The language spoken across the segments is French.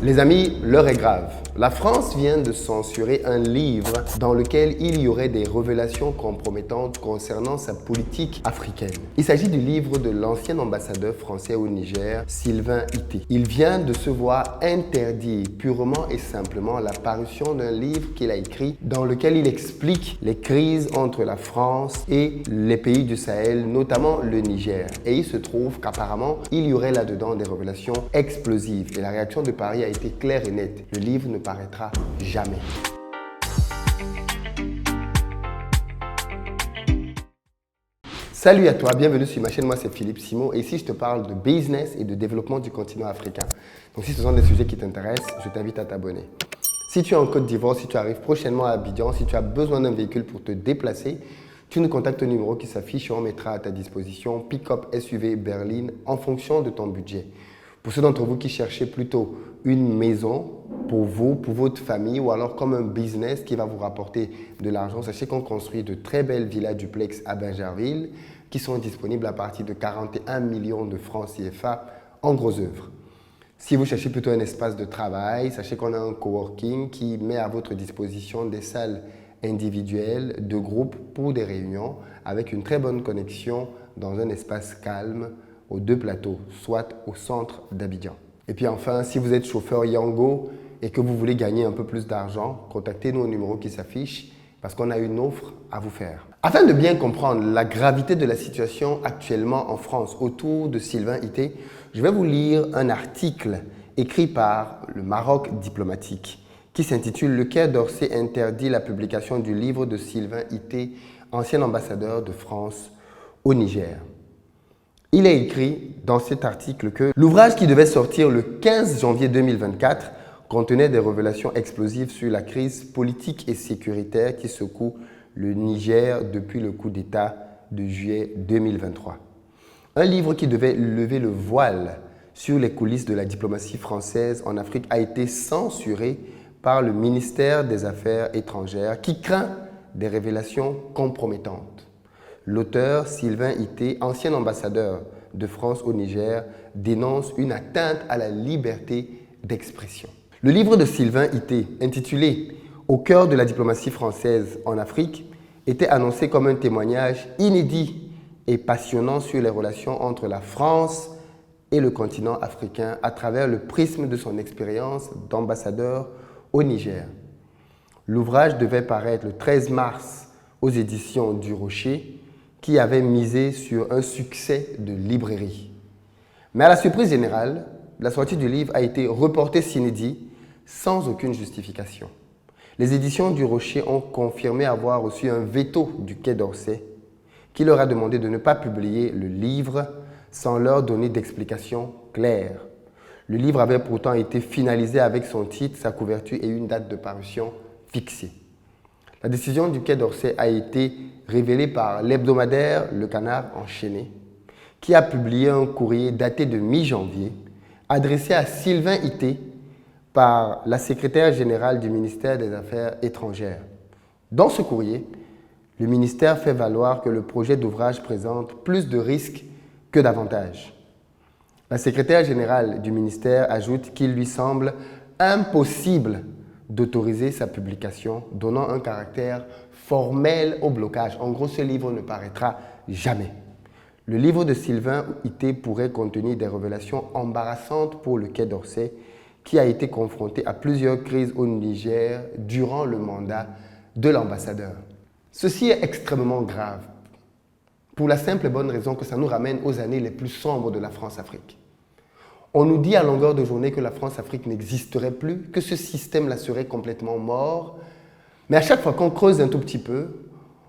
Les amis, l'heure est grave. La France vient de censurer un livre dans lequel il y aurait des révélations compromettantes concernant sa politique africaine. Il s'agit du livre de l'ancien ambassadeur français au Niger, Sylvain Ité. Il vient de se voir interdire purement et simplement la parution d'un livre qu'il a écrit dans lequel il explique les crises entre la France et les pays du Sahel, notamment le Niger. Et il se trouve qu'apparemment, il y aurait là-dedans des révélations explosives. Et la réaction de Paris a été claire et nette. Le livre ne paraîtra jamais. Salut à toi, bienvenue sur ma chaîne, moi c'est Philippe Simon et ici je te parle de business et de développement du continent africain. Donc si ce sont des sujets qui t'intéressent, je t'invite à t'abonner. Si tu es en Côte d'Ivoire, si tu arrives prochainement à Abidjan, si tu as besoin d'un véhicule pour te déplacer, tu nous contactes au numéro qui s'affiche et on mettra à ta disposition pick-up SUV berline en fonction de ton budget. Pour ceux d'entre vous qui cherchez plutôt une maison pour vous, pour votre famille ou alors comme un business qui va vous rapporter de l'argent, sachez qu'on construit de très belles villas duplex à Bingerville qui sont disponibles à partir de 41 millions de francs CFA en gros œuvre. Si vous cherchez plutôt un espace de travail, sachez qu'on a un coworking qui met à votre disposition des salles individuelles, de groupe pour des réunions avec une très bonne connexion dans un espace calme aux deux plateaux, soit au centre d'Abidjan. Et puis enfin, si vous êtes chauffeur Yango et que vous voulez gagner un peu plus d'argent, contactez-nous au numéro qui s'affiche parce qu'on a une offre à vous faire. Afin de bien comprendre la gravité de la situation actuellement en France autour de Sylvain Ité, je vais vous lire un article écrit par le Maroc diplomatique qui s'intitule « Le Quai d'Orsay interdit la publication du livre de Sylvain Ité, ancien ambassadeur de France au Niger ». Il est écrit dans cet article que l'ouvrage qui devait sortir le 15 janvier 2024 contenait des révélations explosives sur la crise politique et sécuritaire qui secoue le Niger depuis le coup d'État de juillet 2023. Un livre qui devait lever le voile sur les coulisses de la diplomatie française en Afrique a été censuré par le ministère des Affaires étrangères qui craint des révélations compromettantes. L'auteur, Sylvain Ité, ancien ambassadeur de France au Niger, dénonce une atteinte à la liberté d'expression. Le livre de Sylvain Ité, intitulé « Au cœur de la diplomatie française en Afrique », était annoncé comme un témoignage inédit et passionnant sur les relations entre la France et le continent africain à travers le prisme de son expérience d'ambassadeur au Niger. L'ouvrage devait paraître le 13 mars aux éditions du Rocher, qui avait misé sur un succès de librairie. Mais à la surprise générale, la sortie du livre a été reportée sine die, sans aucune justification. Les éditions du Rocher ont confirmé avoir reçu un veto du Quai d'Orsay, qui leur a demandé de ne pas publier le livre sans leur donner d'explications claires. Le livre avait pourtant été finalisé avec son titre, sa couverture et une date de parution fixée. La décision du Quai d'Orsay a été révélée par l'hebdomadaire Le Canard enchaîné, qui a publié un courrier daté de mi-janvier, adressé à Sylvain Ité par la secrétaire générale du ministère des Affaires étrangères. Dans ce courrier, le ministère fait valoir que le projet d'ouvrage présente plus de risques que d'avantages. La secrétaire générale du ministère ajoute qu'il lui semble impossible d'autoriser sa publication, donnant un caractère formel au blocage. En gros, ce livre ne paraîtra jamais. Le livre de Sylvain Ité pourrait contenir des révélations embarrassantes pour le Quai d'Orsay, qui a été confronté à plusieurs crises au Niger durant le mandat de l'ambassadeur. Ceci est extrêmement grave, pour la simple et bonne raison que ça nous ramène aux années les plus sombres de la France-Afrique. On nous dit à longueur de journée que la France-Afrique n'existerait plus, que ce système-là serait complètement mort. Mais à chaque fois qu'on creuse un tout petit peu,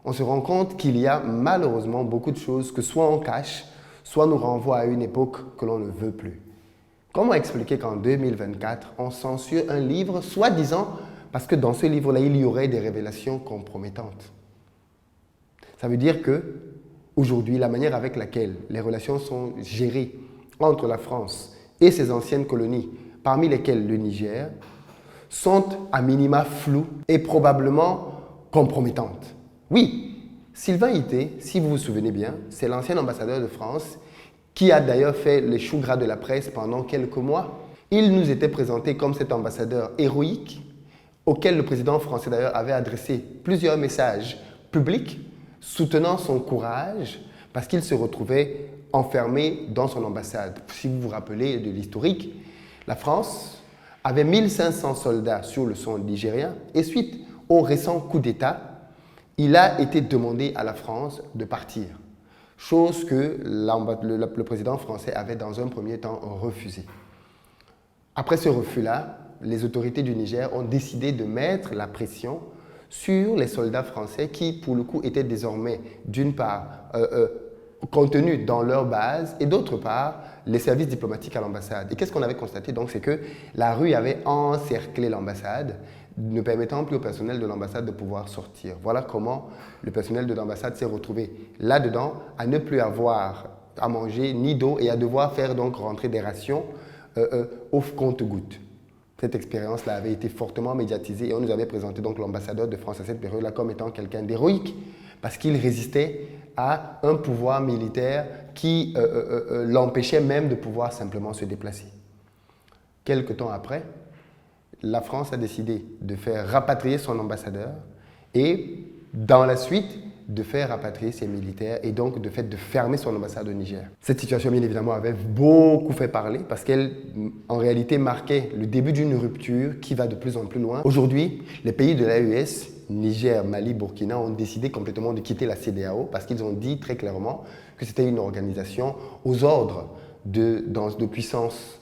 on se rend compte qu'il y a malheureusement beaucoup de choses que soit on cache, soit nous renvoie à une époque que l'on ne veut plus. Comment expliquer qu'en 2024, on censure un livre, soi-disant, parce que dans ce livre-là, il y aurait des révélations compromettantes? Ça veut dire que aujourd'hui, la manière avec laquelle les relations sont gérées entre la France et ses anciennes colonies, parmi lesquelles le Niger, sont à minima floues et probablement compromettantes. Oui, Sylvain Ité, si vous vous souvenez bien, c'est l'ancien ambassadeur de France qui a d'ailleurs fait les choux gras de la presse pendant quelques mois. Il nous était présenté comme cet ambassadeur héroïque auquel le président français d'ailleurs avait adressé plusieurs messages publics soutenant son courage parce qu'il se retrouvait enfermé dans son ambassade. Si vous vous rappelez de l'historique, la France avait 1500 soldats sur le sol nigérien et suite au récent coup d'État, il a été demandé à la France de partir, chose que le président français avait dans un premier temps refusé. Après ce refus-là, les autorités du Niger ont décidé de mettre la pression sur les soldats français qui, pour le coup, étaient désormais, d'une part, contenus dans leur base et d'autre part, les services diplomatiques à l'ambassade. Et qu'est-ce qu'on avait constaté donc? C'est que la rue avait encerclé l'ambassade, ne permettant plus au personnel de l'ambassade de pouvoir sortir. Voilà comment le personnel de l'ambassade s'est retrouvé là-dedans, à ne plus avoir à manger ni d'eau et à devoir faire donc rentrer des rations au compte-gouttes. Cette expérience-là avait été fortement médiatisée et on nous avait présenté donc l'ambassadeur de France à cette période-là comme étant quelqu'un d'héroïque parce qu'il résistait à un pouvoir militaire qui l'empêchait même de pouvoir simplement se déplacer. Quelque temps après, la France a décidé de faire rapatrier son ambassadeur et dans la suite de faire rapatrier ses militaires et donc de fait de fermer son ambassade au Niger. Cette situation bien évidemment avait beaucoup fait parler parce qu'elle en réalité marquait le début d'une rupture qui va de plus en plus loin. Aujourd'hui, les pays de l'AES, Niger, Mali, Burkina ont décidé complètement de quitter la CEDEAO parce qu'ils ont dit très clairement que c'était une organisation aux ordres de puissance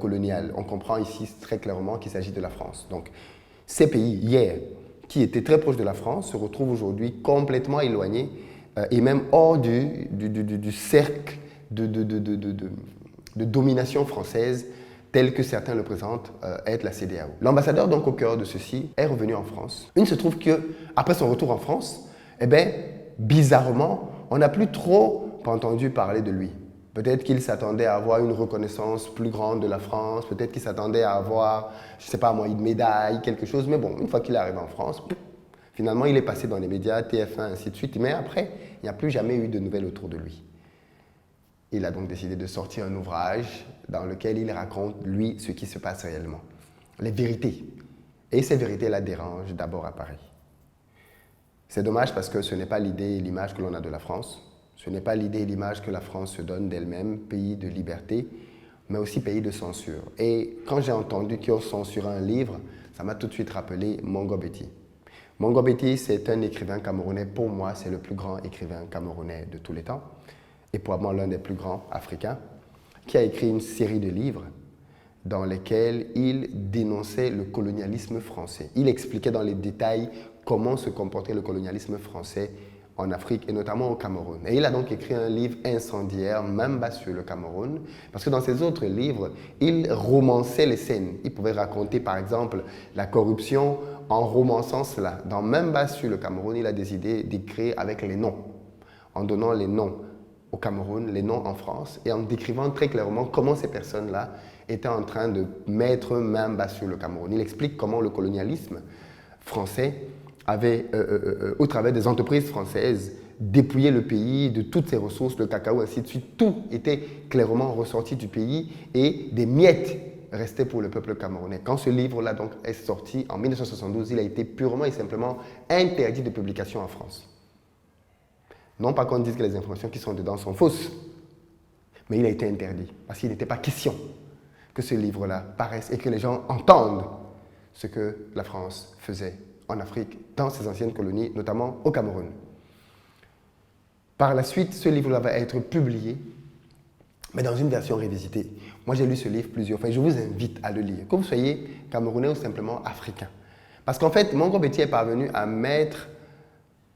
coloniale. On comprend ici très clairement qu'il s'agit de la France. Donc ces pays, hier, qui étaient très proches de la France, se retrouvent aujourd'hui complètement éloignés et même hors du cercle de domination française tel que certains le présentent être la CEDEAO. L'ambassadeur donc au cœur de ceci est revenu en France. Il se trouve qu'après son retour en France, eh bien, bizarrement, on n'a plus trop entendu parler de lui. Peut-être qu'il s'attendait à avoir une reconnaissance plus grande de la France, peut-être qu'il s'attendait à avoir, je ne sais pas moi, une médaille, quelque chose. Mais bon, une fois qu'il est arrivé en France, finalement, il est passé dans les médias, TF1, ainsi de suite. Mais après, il n'y a plus jamais eu de nouvelles autour de lui. Il a donc décidé de sortir un ouvrage dans lequel il raconte, lui, ce qui se passe réellement. Les vérités. Et ces vérités-là dérangent d'abord à Paris. C'est dommage parce que ce n'est pas l'idée et l'image que l'on a de la France. Ce n'est pas l'idée et l'image que la France se donne d'elle-même, pays de liberté, mais aussi pays de censure. Et quand j'ai entendu qu'ils ont censuré un livre, ça m'a tout de suite rappelé Mongo Betty. Mongo Betty, c'est un écrivain camerounais. Pour moi, c'est le plus grand écrivain camerounais de tous les temps, et probablement l'un des plus grands africains, qui a écrit une série de livres dans lesquels il dénonçait le colonialisme français. Il expliquait dans les détails comment se comportait le colonialisme français en Afrique et notamment au Cameroun. Et il a donc écrit un livre incendiaire, même bas sur le Cameroun, parce que dans ses autres livres, il romançait les scènes. Il pouvait raconter par exemple la corruption en romançant cela. Dans Même bas sur le Cameroun, il a décidé d'écrire avec les noms, en donnant les noms au Cameroun, les noms en France, et en décrivant très clairement comment ces personnes-là étaient en train de mettre main bas sur le Cameroun. Il explique comment le colonialisme français avait, au travers des entreprises françaises, dépouillé le pays de toutes ses ressources, le cacao, ainsi de suite. Tout était clairement ressorti du pays et des miettes restaient pour le peuple camerounais. Quand ce livre-là donc est sorti en 1972, il a été purement et simplement interdit de publication en France. Non pas qu'on dise que les informations qui sont dedans sont fausses, mais il a été interdit parce qu'il n'était pas question que ce livre-là paraisse et que les gens entendent ce que la France faisait en Afrique, dans ses anciennes colonies, notamment au Cameroun. Par la suite, ce livre-là va être publié, mais dans une version révisitée. Moi, j'ai lu ce livre plusieurs fois et je vous invite à le lire, que vous soyez camerounais ou simplement africain. Parce qu'en fait, Mongo Betty est parvenu à mettre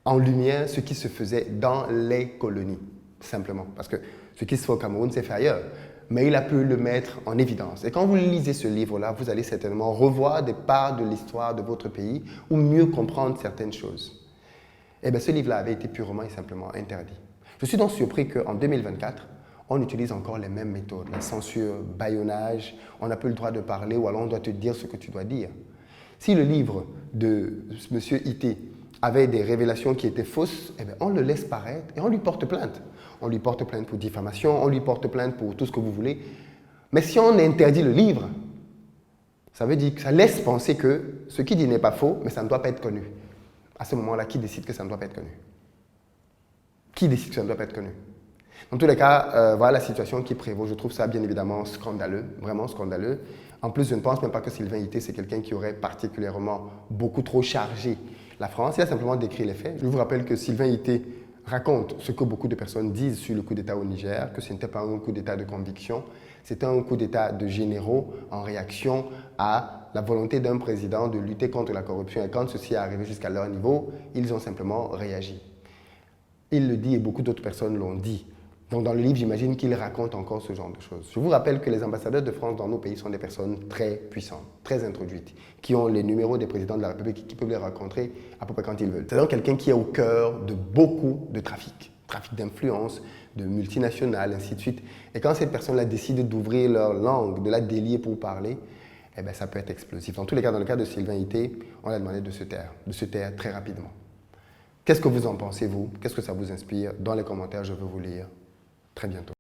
en lumière ce qui se faisait dans les colonies, simplement. Parce que ce qui se fait au Cameroun, c'est fait ailleurs. Mais il a pu le mettre en évidence. Et quand vous lisez ce livre-là, vous allez certainement revoir des parts de l'histoire de votre pays ou mieux comprendre certaines choses. Eh bien, ce livre-là avait été purement et simplement interdit. Je suis donc surpris qu'en 2024, on utilise encore les mêmes méthodes. La censure, bâillonnage, on n'a plus le droit de parler ou alors on doit te dire ce que tu dois dire. Si le livre de M. Ité avait des révélations qui étaient fausses, eh bien, on le laisse paraître et on lui porte plainte. On lui porte plainte pour diffamation, on lui porte plainte pour tout ce que vous voulez. Mais si on interdit le livre, Ça veut dire que ça laisse penser que ce qu'il dit n'est pas faux, mais ça ne doit pas être connu. À ce moment-là, qui décide que ça ne doit pas être connu? Qui décide que ça ne doit pas être connu? Dans tous les cas, voilà la situation qui prévaut. Je trouve ça bien évidemment scandaleux, vraiment scandaleux. En plus, je ne pense même pas que Sylvain Ité, c'est quelqu'un qui aurait particulièrement beaucoup trop chargé la France. Il a simplement décrit les faits. Je vous rappelle que Sylvain Ité raconte ce que beaucoup de personnes disent sur le coup d'État au Niger, que ce n'était pas un coup d'État de conviction, c'était un coup d'État de généraux en réaction à la volonté d'un président de lutter contre la corruption. Et quand ceci est arrivé jusqu'à leur niveau, ils ont simplement réagi. Il le dit et beaucoup d'autres personnes l'ont dit. Donc dans le livre, j'imagine qu'il raconte encore ce genre de choses. Je vous rappelle que les ambassadeurs de France dans nos pays sont des personnes très puissantes, très introduites, qui ont les numéros des présidents de la République, qui peuvent les rencontrer à peu près quand ils veulent. C'est donc quelqu'un qui est au cœur de beaucoup de trafic d'influence, de multinationales, ainsi de suite. Et quand cette personne-là décide d'ouvrir leur langue, de la délier pour parler, eh bien, ça peut être explosif. En tous les cas, dans le cas de Sylvain Ité, on a demandé de se taire très rapidement. Qu'est-ce que vous en pensez, vous? Qu'est-ce que ça vous inspire? Dans les commentaires, je veux vous lire. Très bientôt.